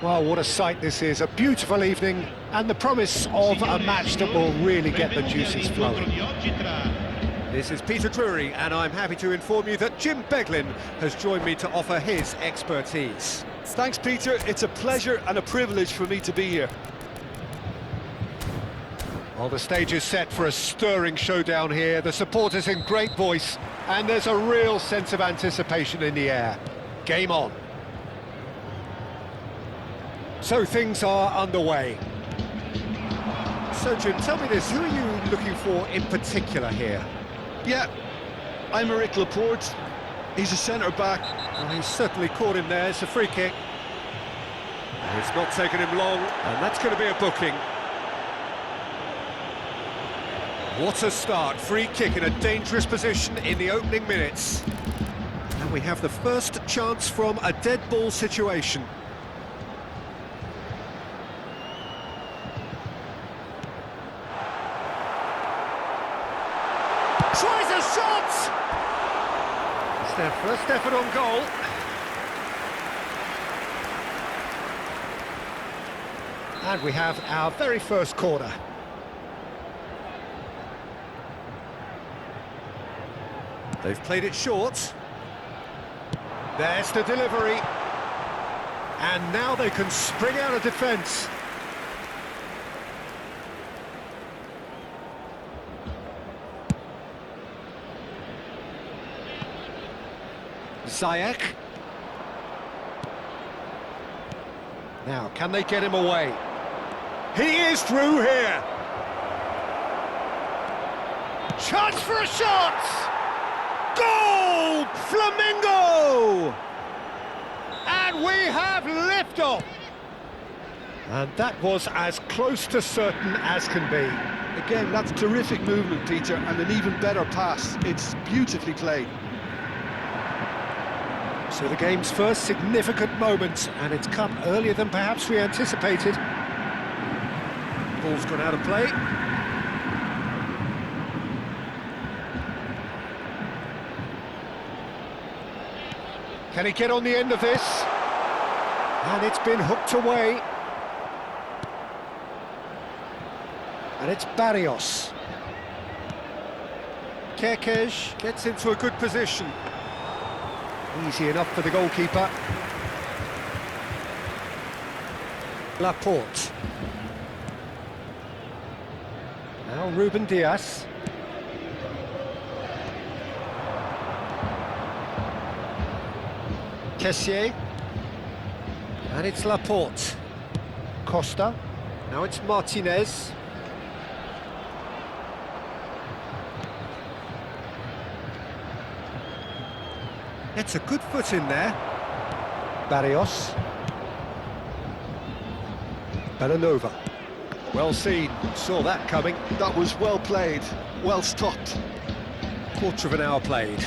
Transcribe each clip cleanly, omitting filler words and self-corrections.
Well, what a sight this is, a beautiful evening and the promise of a match that will really get the juices flowing. This is Peter Drury and I'm happy to inform you that Jim Beglin has joined me to offer his expertise. Thanks, Peter. It's a pleasure and a privilege for me to be here. Well, the stage is set for a stirring showdown here, the supporters in great voice, and there's a real sense of anticipation in the air. Game on. So things are underway. So Jim, tell me this, who are you looking for in particular here? Yeah, I'm Eric Laporte. He's a centre-back. Well, he's certainly caught him there, it's a free kick. It's not taken him long, and that's going to be a booking. What a start, free kick in a dangerous position in the opening minutes. And we have the first chance from a dead ball situation. Tries a shot! It's their first effort on goal. And we have our very first corner. They've played it short. There's the delivery. And now they can spring out of defence. Ziyech. Now, can they get him away? He is through here. Chance for a shot! Goal! Flamengo! And we have liftoff! And that was as close to certain as can be. Again, that's terrific movement, Peter, and an even better pass. It's beautifully played. So the game's first significant moment, and it's come earlier than perhaps we anticipated. Ball's gone out of play. Can he get on the end of this? And it's been hooked away. And it's Barrios. Kerkez Gets into a good position. easy enough for the goalkeeper. Laporte. Now Ruben Diaz. Kessié. And it's Laporte. Costa. Now it's Martinez. It's a good foot in there. Barrios. Belanova. Well seen, saw that coming. That was well played, well stopped. Quarter of an hour played.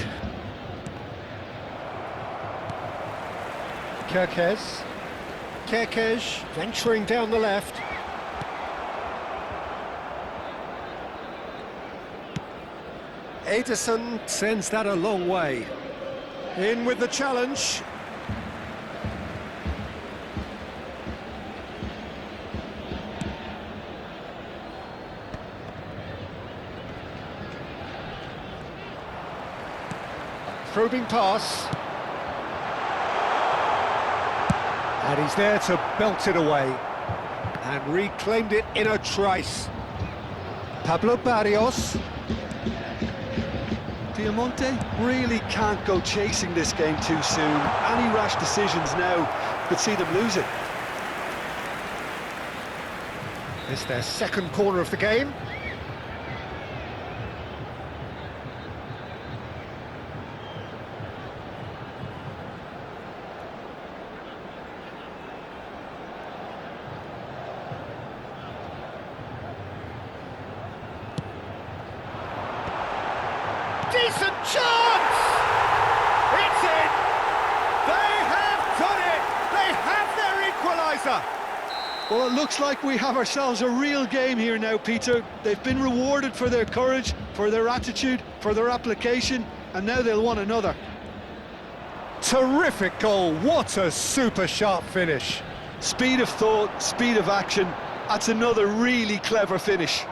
Kerkez. Kerkez venturing down the left. Ederson sends that a long way. In with the challenge. probing pass. And he's there to belt it away. And reclaimed it in a trice. Pablo Barrios. Diamante really can't go chasing this game too soon. Any rash decisions now could see them lose it. It's their second corner of the game. Decent chance! It's in! They have done it! They have their equaliser! Well, it looks like we have ourselves a real game here now, Peter. They've been rewarded for their courage, for their attitude, for their application, and now they'll want another. Terrific goal, what a super sharp finish. Speed of thought, speed of action, that's another really clever finish.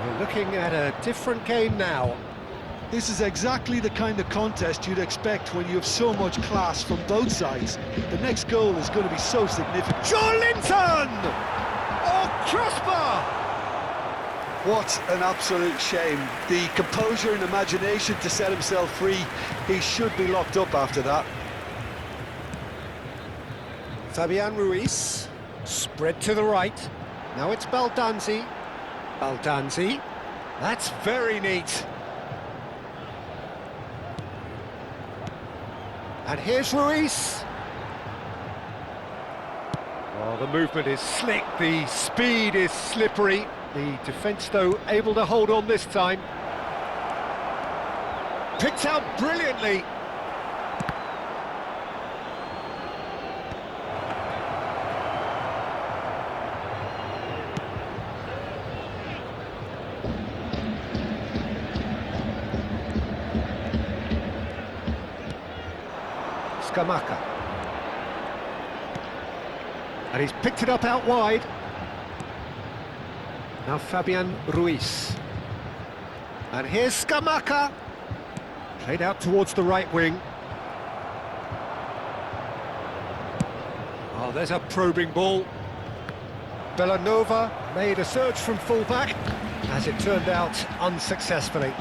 We're looking at a different game now. This is exactly the kind of contest you'd expect when you have so much class from both sides. The next goal is going to be so significant. Joelinton! Oh, crossbar! What an absolute shame. The composure and imagination to set himself free. He should be locked up after that. Fabian Ruiz, spread to the right. Now it's Baldanzi. Baldanzi, that's very neat. And here's Ruiz. Oh, the movement is slick, the speed is slippery. The defence, though, able to hold on this time. Picked out brilliantly. Scamacca. And he's picked it up out wide. Now Fabian Ruiz. And here's Scamacca. Played out towards the right wing. Oh, there's a probing ball. Bellanova made a surge from full-back, as it turned out, unsuccessfully.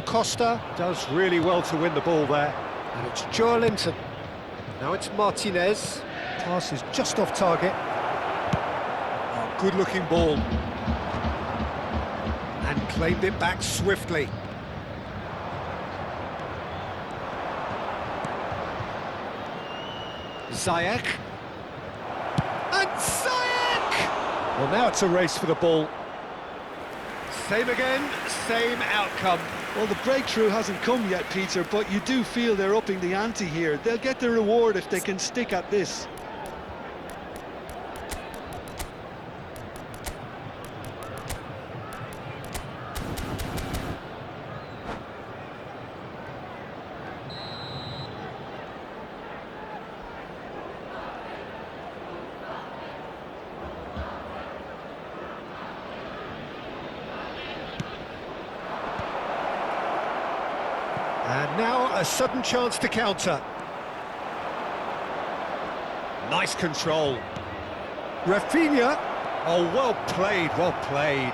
Costa does really well to win the ball there. And it's Joelinton. Now it's Martinez. Pass is just off target. Oh, good-looking ball. And claimed it back swiftly. Ziyech. And Ziyech! Well, now it's a race for the ball. Same again, same outcome. Well, the breakthrough hasn't come yet, Peter, but you do feel they're upping the ante here. They'll get the reward if they can stick at this. And now a sudden chance to counter. Nice control. Rafinha. Oh, well played, well played.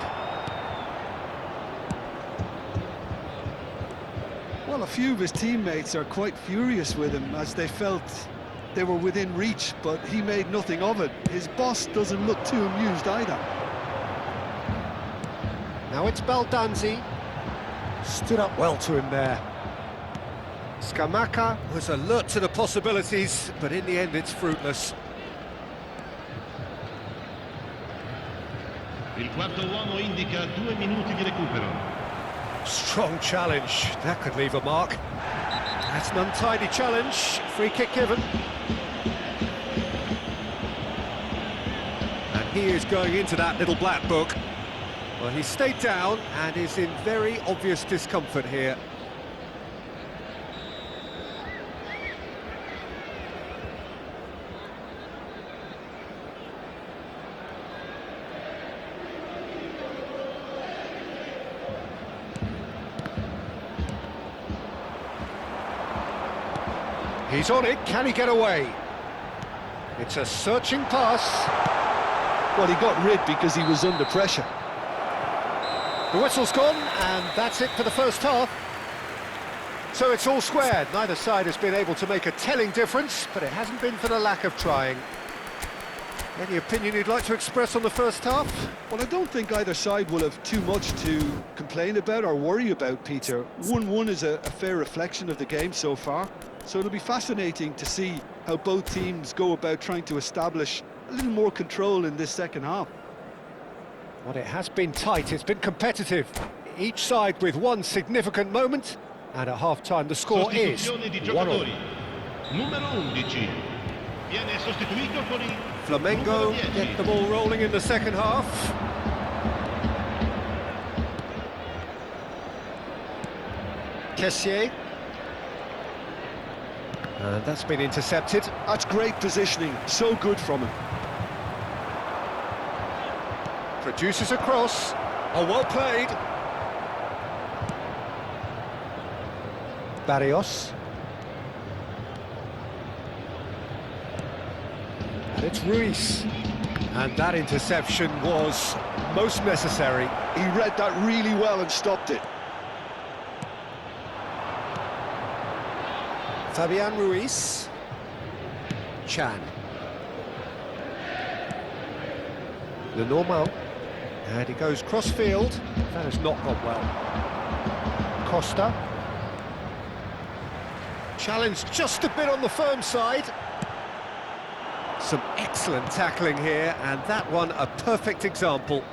Well, a few of his teammates are quite furious with him as they felt they were within reach, but he made nothing of it. His boss doesn't look too amused either. Now it's Baldanzi. Stood up well to him there. Scamacca was alert to the possibilities, but in the end it's fruitless. Il quarto uomo indica 2 minuti di recupero. Strong challenge, that could leave a mark. That's an untidy challenge, free kick given. And he is going into that little black book. Well, he stayed down and is in very obvious discomfort here. He's on it, can he get away? It's a searching pass. Well, he got rid because he was under pressure. The whistle's gone, and that's it for the first half. So it's all squared. Neither side has been able to make a telling difference, but it hasn't been for the lack of trying. Any opinion you'd like to express on the first half? Well, I don't think either side will have too much to complain about or worry about, Peter. 1-1 is a fair reflection of the game so far, so it'll be fascinating to see how both teams go about trying to establish a little more control in this second half. Well, it has been tight, it's been competitive. Each side with one significant moment, and at half-time the score is 1-1. Numero 11. Viene sostituito con il Flamengo get the ball rolling in the second half. Kessié. And that's been intercepted. That's great positioning, so good from him. Produces a cross. Oh, well played. Barrios. And it's Ruiz. And that interception was most necessary. He read that really well and stopped it. Fabian Ruiz. Chan. The normal. And he goes cross-field. That has not gone well. Costa. Challenged just a bit on the firm side. Some excellent tackling here, and that one a perfect example.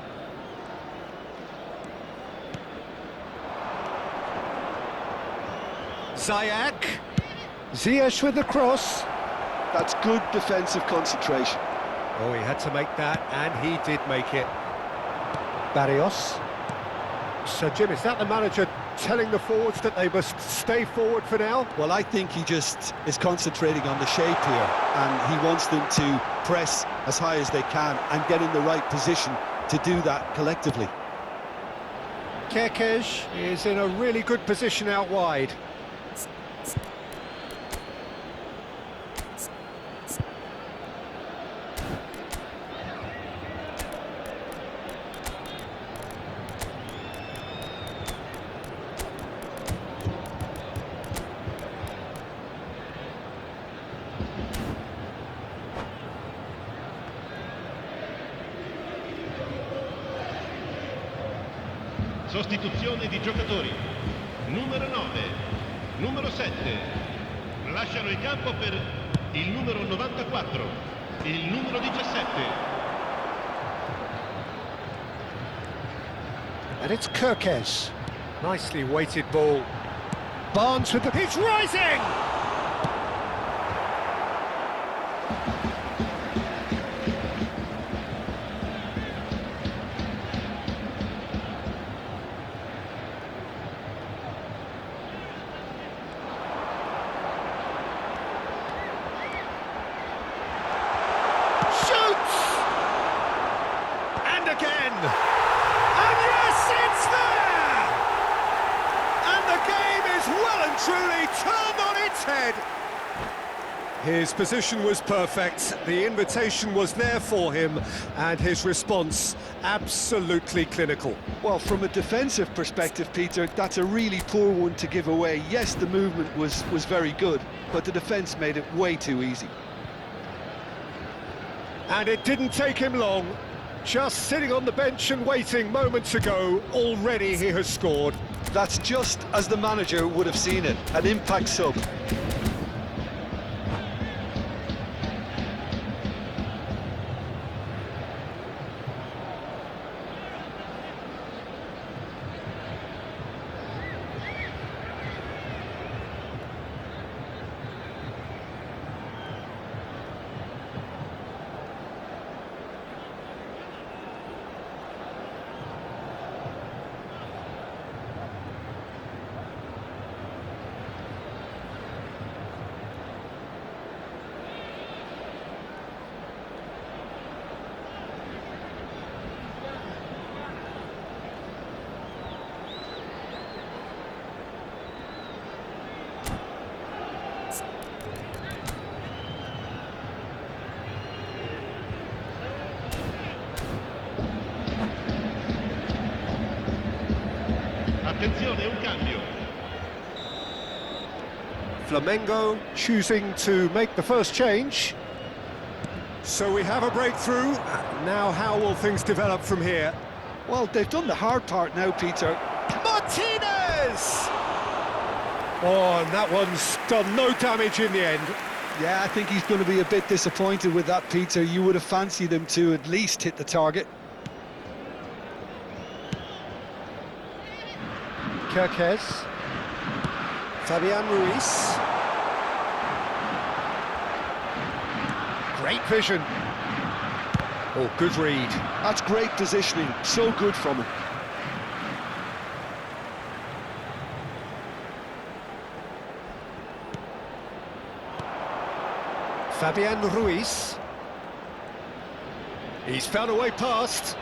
Ziyech with the cross. That's good defensive concentration. Oh, he had to make that, and he did make it. Barrios. So, Jim, is that the manager telling the forwards that they must stay forward for now? Well, I think he just is concentrating on the shape here, and he wants them to press as high as they can and get in the right position to do that collectively. Kerkez is in a really good position out wide. Sostituzione di giocatori. Numero 9, numero 7. Lasciano il campo per il numero 94, il numero 17. And it's Kerkez. Nicely weighted ball. Barnes with the... He's rising! Truly turned on its head. His position was perfect, the invitation was there for him, and his response absolutely clinical. Well, from a defensive perspective, Peter, that's a really poor one to give away. Yes, the movement was very good, but the defence made it way too easy. And it didn't take him long. Just sitting on the bench and waiting moments ago, already he has scored. That's just as the manager would have seen it, an impact sub. un cambio. Flamengo choosing to make the first change. So we have a breakthrough. Now how will things develop from here? Well, they've done the hard part now, Peter. Martinez! Oh, and that one's done no damage in the end. Yeah, I think he's going to be a bit disappointed with that, Peter. You would have fancied him to at least hit the target. Kirkes. Fabian Ruiz. Great vision. Oh, good read. That's great positioning. So good from him. Fabian Ruiz. He's found a way past.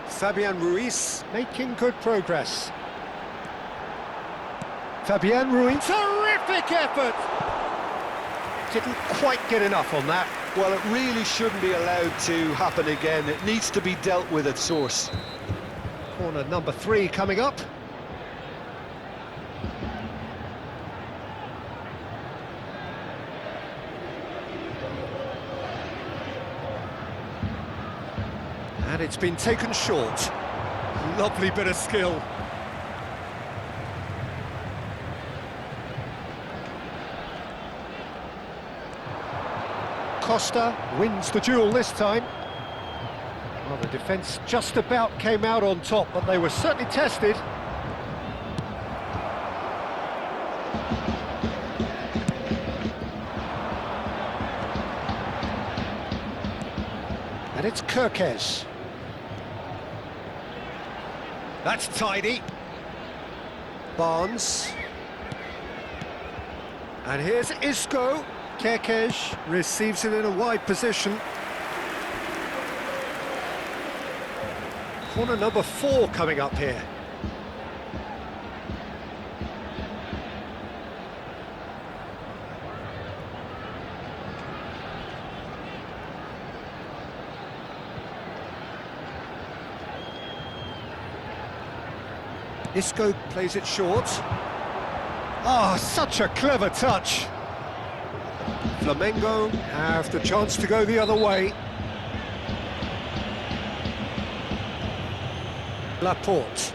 Fabian Ruiz making good progress. Fabian Ruiz, terrific effort! Didn't quite get enough on that. Well, it really shouldn't be allowed to happen again. It needs to be dealt with at source. Corner number 3 coming up. And it's been taken short. Lovely bit of skill. Costa wins the duel this time. Well, the defence just about came out on top, but they were certainly tested. And it's Kirkes. That's tidy. Barnes. And here's Isco. Kirkes receives it in a wide position. Corner number 4 coming up here. Isco plays it short. Ah, such a clever touch. Flamengo have the chance to go the other way. Laporte.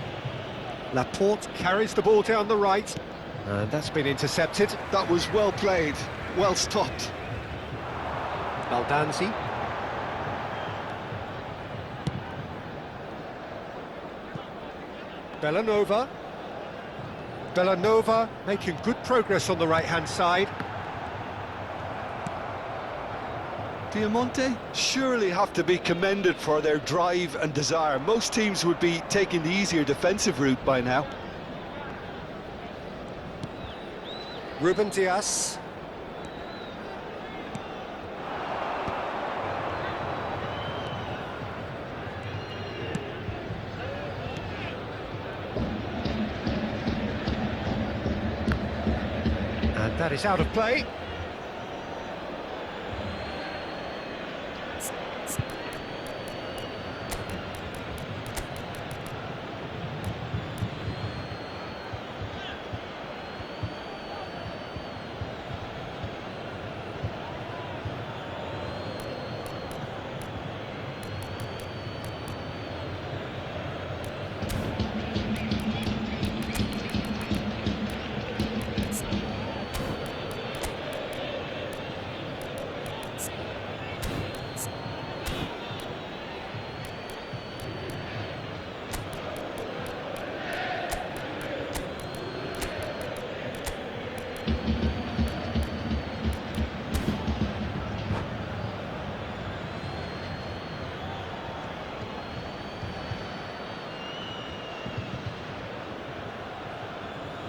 Laporte carries the ball down the right. And that's been intercepted. That was well played, well stopped. Baldanzi. Bellanova. Bellanova making good progress on the right-hand side. Diamante surely have to be commended for their drive and desire. Most teams would be taking the easier defensive route by now. Ruben Dias. And that is out of play.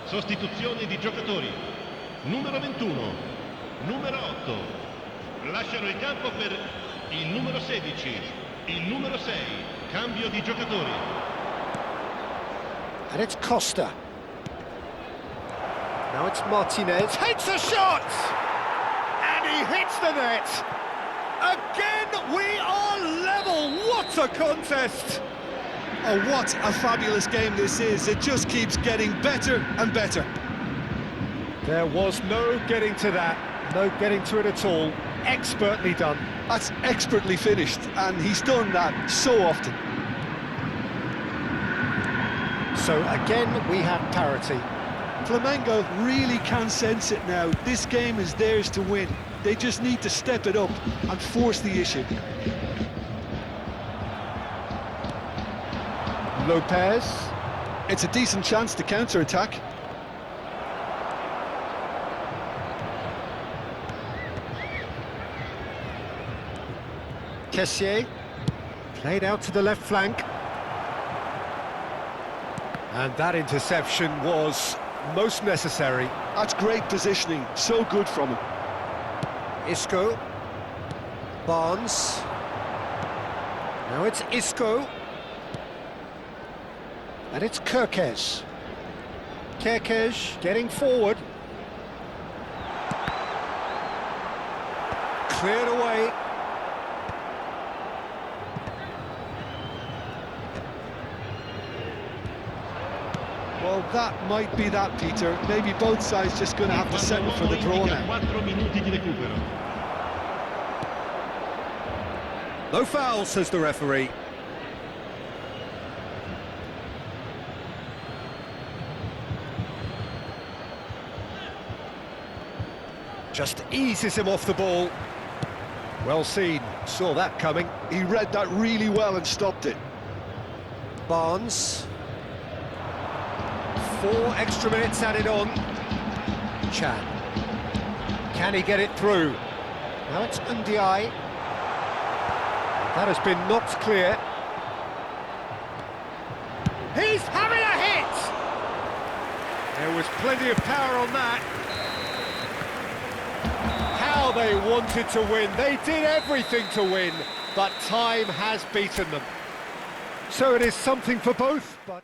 Sostituzione di giocatori. Numero 21, numero 8. Lasciano il campo per il numero 16, il numero 6. Cambio di giocatori. And it's Costa. Now it's Martinez. Takes a shot! And he hits the net. Again, we are level. What a contest! Oh, what a fabulous game this is. It just keeps getting better and better. There was no getting to that, no getting to it at all. Expertly done. That's expertly finished, and he's done that so often. So again, we have parity. Flamengo really can sense it now. This game is theirs to win. They just need to step it up and force the issue. Lopez. It's a decent chance to counter-attack. Kessié. Played out to the left flank. And that interception was most necessary. That's great positioning. So good from him. Isco. Barnes. Now it's Isco. And it's Kerkez. Kerkez getting forward. Cleared away. Well, that might be that, Peter. Maybe both sides just going to have to settle for the draw now. 4 minuti di recupero. No foul, says the referee. Just eases him off the ball. Well seen, saw that coming. He read that really well and stopped it. Barnes. 4 extra minutes added on. Chan. Can he get it through? Now it's Ndiaye. That has been knocked clear. He's having a hit! There was plenty of power on that. How they wanted to win. They did everything to win, but time has beaten them. So it is something for both, but...